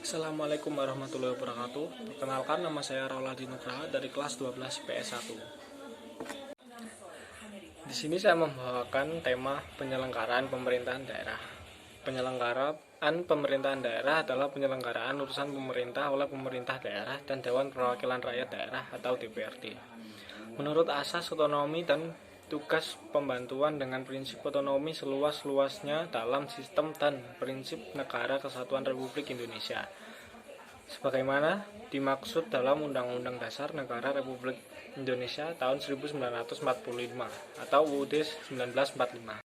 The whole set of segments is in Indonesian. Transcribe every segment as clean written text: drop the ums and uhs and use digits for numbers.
Assalamualaikum warahmatullahi wabarakatuh. Perkenalkan, nama saya Rauladi Nugraha dari kelas 12 PS1. Di sini saya membawakan tema penyelenggaraan pemerintahan daerah. Penyelenggaraan pemerintahan daerah adalah penyelenggaraan urusan pemerintah oleh pemerintah daerah dan Dewan Perwakilan Rakyat Daerah atau DPRD. Menurut asas otonomi dan tugas pembantuan dengan prinsip otonomi seluas-luasnya dalam sistem dan prinsip Negara Kesatuan Republik Indonesia, sebagaimana dimaksud dalam Undang-Undang Dasar Negara Republik Indonesia tahun 1945 atau UUD 1945.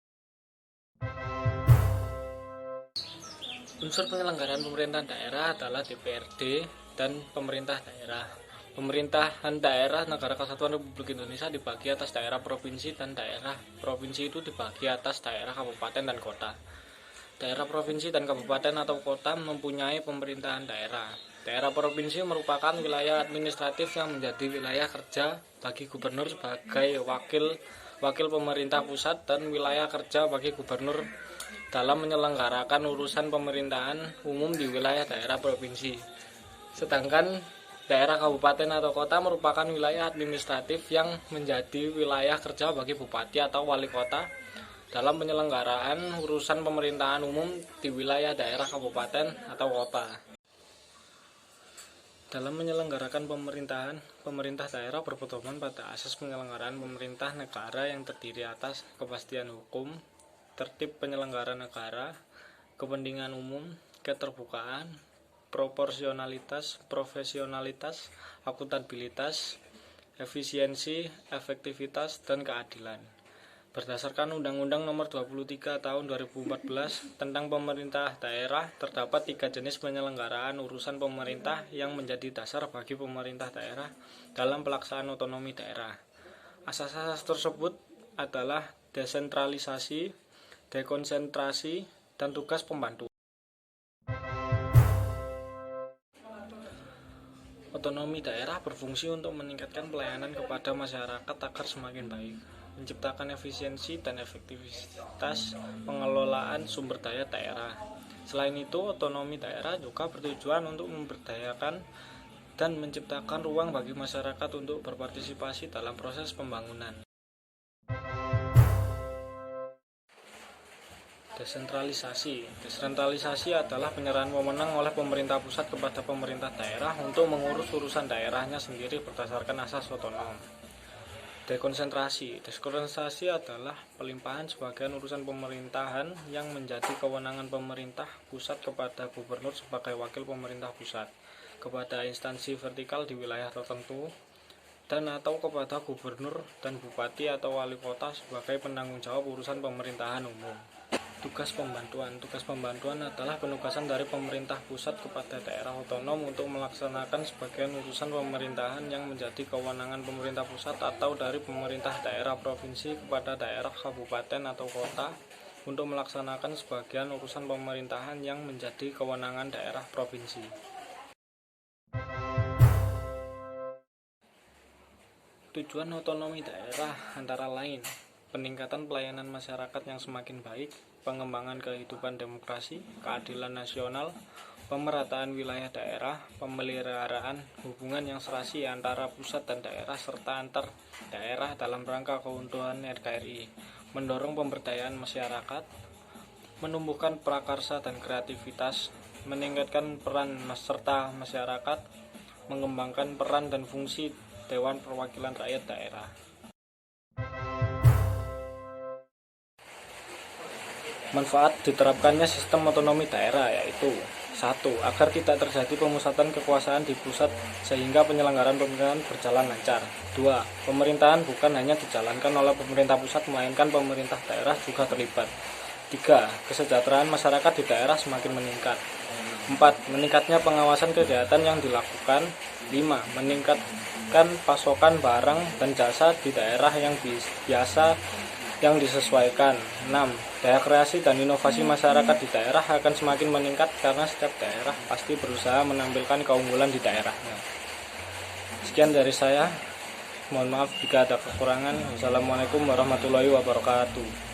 Unsur penyelenggaraan pemerintahan daerah adalah DPRD dan pemerintah daerah. Pemerintahan daerah Negara Kesatuan Republik Indonesia dibagi atas daerah provinsi dan daerah provinsi itu dibagi atas daerah kabupaten dan kota. Daerah provinsi dan kabupaten atau kota mempunyai pemerintahan daerah. Daerah provinsi merupakan wilayah administratif yang menjadi wilayah kerja bagi gubernur sebagai wakil pemerintah pusat dan wilayah kerja bagi gubernur dalam menyelenggarakan urusan pemerintahan umum di wilayah daerah provinsi. Sedangkan daerah kabupaten atau kota merupakan wilayah administratif yang menjadi wilayah kerja bagi bupati atau wali kota dalam penyelenggaraan urusan pemerintahan umum di wilayah daerah kabupaten atau kota. Dalam menyelenggarakan pemerintahan, pemerintah daerah berpedoman pada asas penyelenggaraan pemerintah negara yang terdiri atas kepastian hukum, tertib penyelenggara negara, kepentingan umum, keterbukaan, proporsionalitas, profesionalitas, akuntabilitas, efisiensi, efektivitas, dan keadilan. Berdasarkan Undang-Undang Nomor 23 Tahun 2014 tentang pemerintah daerah, terdapat 3 jenis penyelenggaraan urusan pemerintah yang menjadi dasar bagi pemerintah daerah dalam pelaksanaan otonomi daerah. Asas-asas tersebut adalah desentralisasi, dekonsentrasi, dan tugas pembantu. Otonomi daerah berfungsi untuk meningkatkan pelayanan kepada masyarakat agar semakin baik, menciptakan efisiensi dan efektivitas pengelolaan sumber daya daerah. Selain itu, otonomi daerah juga bertujuan untuk memberdayakan dan menciptakan ruang bagi masyarakat untuk berpartisipasi dalam proses pembangunan. Desentralisasi adalah penyerahan wewenang oleh pemerintah pusat kepada pemerintah daerah untuk mengurus urusan daerahnya sendiri berdasarkan asas otonom. Dekonsentrasi adalah pelimpahan sebagian urusan pemerintahan yang menjadi kewenangan pemerintah pusat kepada gubernur sebagai wakil pemerintah pusat, kepada instansi vertikal di wilayah tertentu, dan atau kepada gubernur dan bupati atau wali kota sebagai penanggung jawab urusan pemerintahan umum. Tugas pembantuan adalah penugasan dari pemerintah pusat kepada daerah otonom untuk melaksanakan sebagian urusan pemerintahan yang menjadi kewenangan pemerintah pusat atau dari pemerintah daerah provinsi kepada daerah kabupaten atau kota untuk melaksanakan sebagian urusan pemerintahan yang menjadi kewenangan daerah provinsi. Tujuan otonomi daerah antara lain peningkatan pelayanan masyarakat yang semakin baik, pengembangan kehidupan demokrasi, keadilan nasional, pemerataan wilayah daerah, pemeliharaan hubungan yang serasi antara pusat dan daerah serta antar daerah dalam rangka keutuhan NKRI, mendorong pemberdayaan masyarakat, menumbuhkan prakarsa dan kreativitas, meningkatkan peran serta masyarakat, mengembangkan peran dan fungsi Dewan Perwakilan Rakyat Daerah. Manfaat diterapkannya sistem otonomi daerah yaitu 1. Agar tidak terjadi pemusatan kekuasaan di pusat sehingga penyelenggaraan pemerintahan berjalan lancar. 2. Pemerintahan bukan hanya dijalankan oleh pemerintah pusat melainkan pemerintah daerah juga terlibat. 3. Kesejahteraan masyarakat di daerah semakin meningkat. 4. Meningkatnya pengawasan kegiatan yang dilakukan. 5. Meningkatkan pasokan barang dan jasa di daerah yang disesuaikan. 6. Daya kreasi dan inovasi masyarakat di daerah akan semakin meningkat karena setiap daerah pasti berusaha menampilkan keunggulan di daerahnya. Sekian dari saya. Mohon maaf jika ada kekurangan. Wassalamualaikum warahmatullahi wabarakatuh.